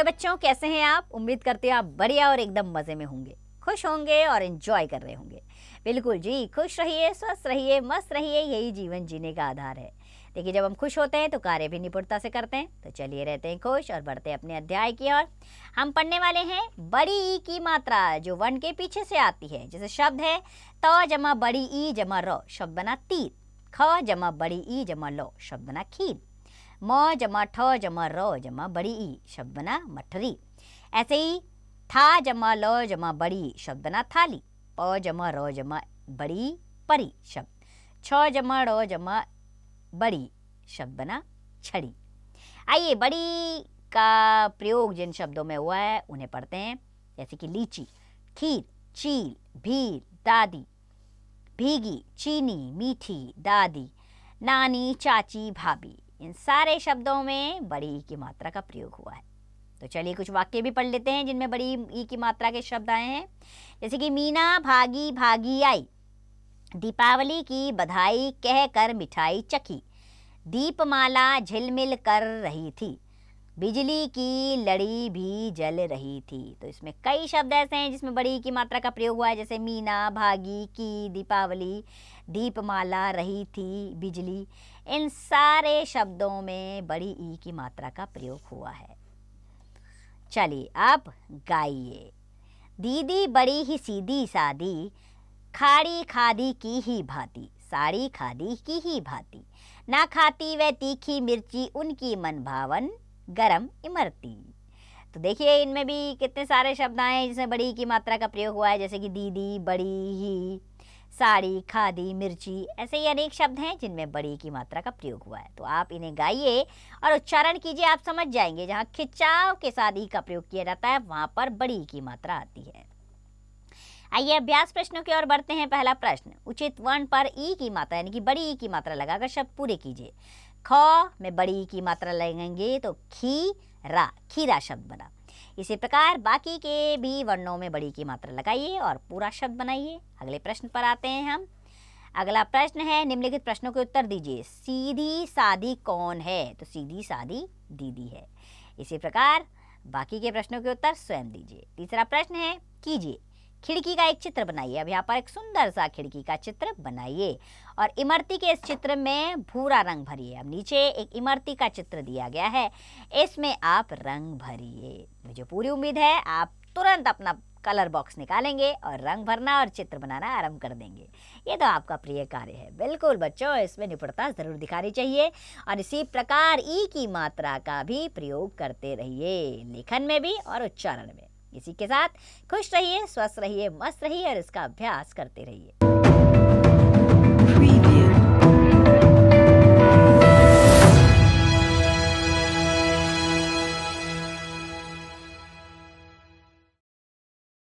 बच्चों, कैसे हैं आप? उम्मीद करते हैं आप बढ़िया और एकदम मज़े में होंगे, खुश होंगे और एंजॉय कर रहे होंगे। बिल्कुल जी, खुश रहिए, स्वस्थ रहिए, मस्त रहिए, यही जीवन जीने का आधार है। देखिए, जब हम खुश होते हैं तो कार्य भी निपुणता से करते हैं। तो चलिए रहते हैं खुश और बढ़ते हैं अपने अध्याय की ओर। हम पढ़ने वाले हैं बड़ी ई की मात्रा, जो वन के पीछे से आती है। जैसे शब्द है त जमा बड़ी ई जमा र, शब्द बना तीर। ख जमा बड़ी ई जमा लो, शब्द बना खीर। म जमा ठ जमा र जमा बड़ी ई, शब्द बना मठरी। ऐसे ही था जमा ल जमा बड़ी, शब्द बना थाली। प जमा र जमा बड़ी परी, शब्द। छ जमा ड़ जमा बड़ी, शब्द बना छड़ी। आइए, बड़ी का प्रयोग जिन शब्दों में हुआ है उन्हें पढ़ते हैं। जैसे कि लीची, खीर, चील, भीड़, दादी। भीगी, चीनी, मीठी, दादी। नानी, चाची, भाभी। इन सारे शब्दों में बड़ी ई की मात्रा का प्रयोग हुआ है। तो चलिए कुछ वाक्य भी पढ़ लेते हैं जिनमें बड़ी ई की मात्रा के शब्द आए हैं। जैसे कि मीना भागी भागी आई, दीपावली की बधाई कह कर मिठाई चखी, दीपमाला झिलमिल कर रही थी, बिजली की लड़ी भी जल रही थी। तो इसमें कई शब्द ऐसे हैं जिसमें बड़ी ई की मात्रा का प्रयोग हुआ है। जैसे मीना, भागी, की, दीपावली, दीपमाला, रही थी, बिजली। इन सारे शब्दों में बड़ी ई की मात्रा का प्रयोग हुआ है। चलिए अब गाइए। दीदी बड़ी ही सीधी सादी, खाड़ी खादी की ही भांति, साड़ी खादी की ही भांति, ना खाती वह तीखी मिर्ची, उनकी मन भावन गरम इमरती। तो देखिए, इनमें भी कितने सारे शब्द आए हैं जिसमें बड़ी की मात्रा का प्रयोग हुआ है। जैसे कि दीदी, बड़ी ही, साड़ी, खादी, मिर्ची। ऐसे ही अनेक शब्द हैं जिनमें बड़ी की मात्रा का प्रयोग हुआ है। तो आप इन्हें गाइए और उच्चारण कीजिए, आप समझ जाएंगे। जहाँ खिंचाव के साथ ई का प्रयोग किया जाता है वहाँ पर बड़ी की मात्रा आती है। आइए अभ्यास प्रश्नों की ओर बढ़ते हैं। पहला प्रश्न, उचित वर्ण पर ई की मात्रा यानी कि बड़ी ई की मात्रा लगाकर शब्द पूरे कीजिए। ख में बड़ी ई की मात्रा लगेंगे तो खीरा, खीरा शब्द बना। इसी प्रकार बाकी के भी वर्णों में बड़ी की मात्रा लगाइए और पूरा शब्द बनाइए। अगले प्रश्न पर आते हैं हम। अगला प्रश्न है, निम्नलिखित प्रश्नों के उत्तर दीजिए। सीधी सादी कौन है? तो सीधी सादी दीदी है। इसी प्रकार बाकी के प्रश्नों के उत्तर स्वयं दीजिए। तीसरा प्रश्न है, कीजिए। खिड़की का एक चित्र बनाइए। अब यहाँ पर एक सुंदर सा खिड़की का चित्र बनाइए और इमरती के इस चित्र में भूरा रंग भरिए। अब नीचे एक इमरती का चित्र दिया गया है, इसमें आप रंग भरिए। मुझे पूरी उम्मीद है आप तुरंत अपना कलर बॉक्स निकालेंगे और रंग भरना और चित्र बनाना आरंभ कर देंगे। ये तो आपका प्रिय कार्य है। बिल्कुल बच्चों, इसमें निपुणता जरूर दिखानी चाहिए और इसी प्रकार ई की मात्रा का भी प्रयोग करते रहिए, लेखन में भी और उच्चारण में। इसी के साथ खुश रहिए, स्वस्थ रहिए, मस्त रहिए और इसका अभ्यास करते रहिए।